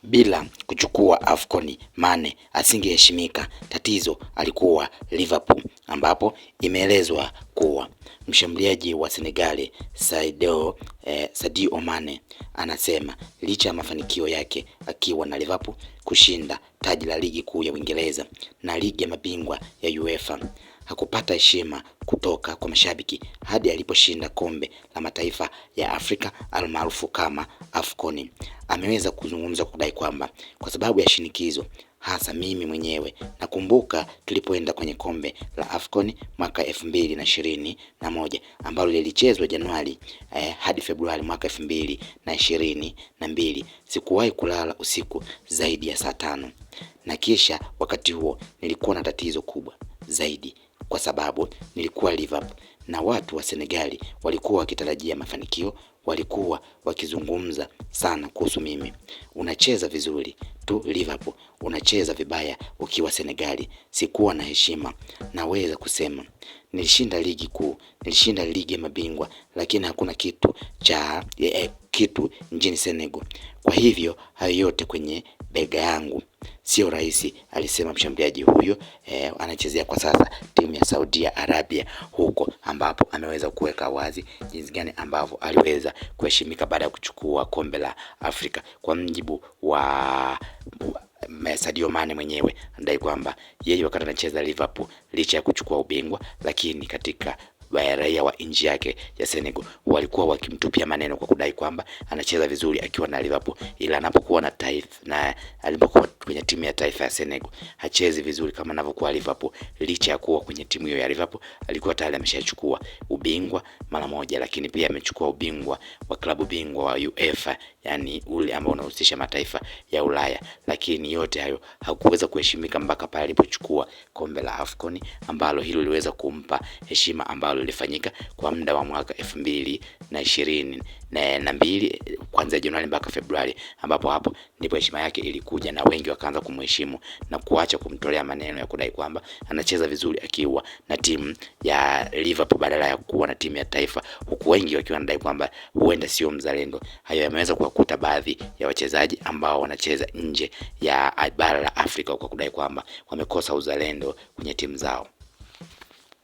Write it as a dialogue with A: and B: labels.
A: Bila kuchukua AFCON Mane asingeheshimika. Tatizo alikuwa Liverpool, ambapo imeelezwa kuwa mshambuliaji wa Senegal Sadio Mane anasema licha ya mafanikio yake akiwa na Liverpool kushinda taji la ligi kuu ya Uingereza na ligi ya mabingwa ya UEFA, hakupata heshima kutoka kwa mashabiki hadi aliposhinda kombe la mataifa ya Afrika almaarufu kama AFCON. Ameweza kuzungumza kudai kwamba kwa sababu ya shinikizo, hasa mimi mwenyewe nakumbuka tulipoenda kwenye kombe la AFCON mwaka 2021 ambalo lilichezwa Januari hadi Februari mwaka 2022. Sikuwahi kulala usiku zaidi ya saa 5, na kisha wakati huo nilikuwa na tatizo kubwa zaidi kwa sababu nilikuwa Liverpool na watu wa Senegali walikuwa wakitarajia mafanikio, walikuwa wakizungumza sana kuhusu mimi. Unacheza vizuri tu Liverpool, unacheza vibaya ukiwa Senegali. Sikuwa na heshima. Naweza kusema nilishinda ligi kuu, nilishinda ligi ya mabingwa, lakini hakuna kitu cha kitu nchini Senegal. Kwa hivyo hayo yote kwenye bega yangu sio rahisi, alisema mshambuliaji huyo. Anachezea kwa sasa timu ya Saudi Arabia huko, ambapo ameweza kuweka wazi jinsi gani ambavyo aliweza kuheshimika baada ya kuchukua kombe la Afrika. Kwa mjibu wa Sadio Mane mwenyewe anadai kwamba yeye wakati anacheza Liverpool, licha ya kuchukua ubingwa, lakini katika raia wa nchi yake ya Senegal walikuwa wakimtupia maneno kwa kudai kwamba anacheza vizuri akiwa na Liverpool, ila anapokuwa na alipokuwa kwenye timu ya taifa ya Senegal hachezi vizuri kama anavyokuwa Liverpool. Licha ya kuwa kwenye timu hiyo ya Liverpool alikuwa tayari ameshachukua ubingwa mara moja, lakini pia amechukua ubingwa wa klabu bingwa wa UEFA, yani ule ambao unahusisha mataifa ya Ulaya, lakini yote hayo hakuweza kuheshimika mpaka pale alipochukua kombe la AFCON, ambalo hilo liweza kumpa heshima ambalo lilifanyika kwa muda wa mwaka 2022 kuanzia Januari mpaka Februari, ambapo hapo ndipo heshima yake ilikuja na wengi wakaanza kumheshimu na kuacha kumtolea maneno ya kudai kwamba anacheza vizuri akiwa na timu ya Liverpool badala ya kuwa na timu ya taifa, huku wengi wakiwa wanadai kwamba huenda sio mzalendo. Hayo yameweza kuwakuta baadhi ya wachezaji ambao wanacheza nje ya bara la Afrika kwa kudai kwamba wamekosa uzalendo kwenye timu zao.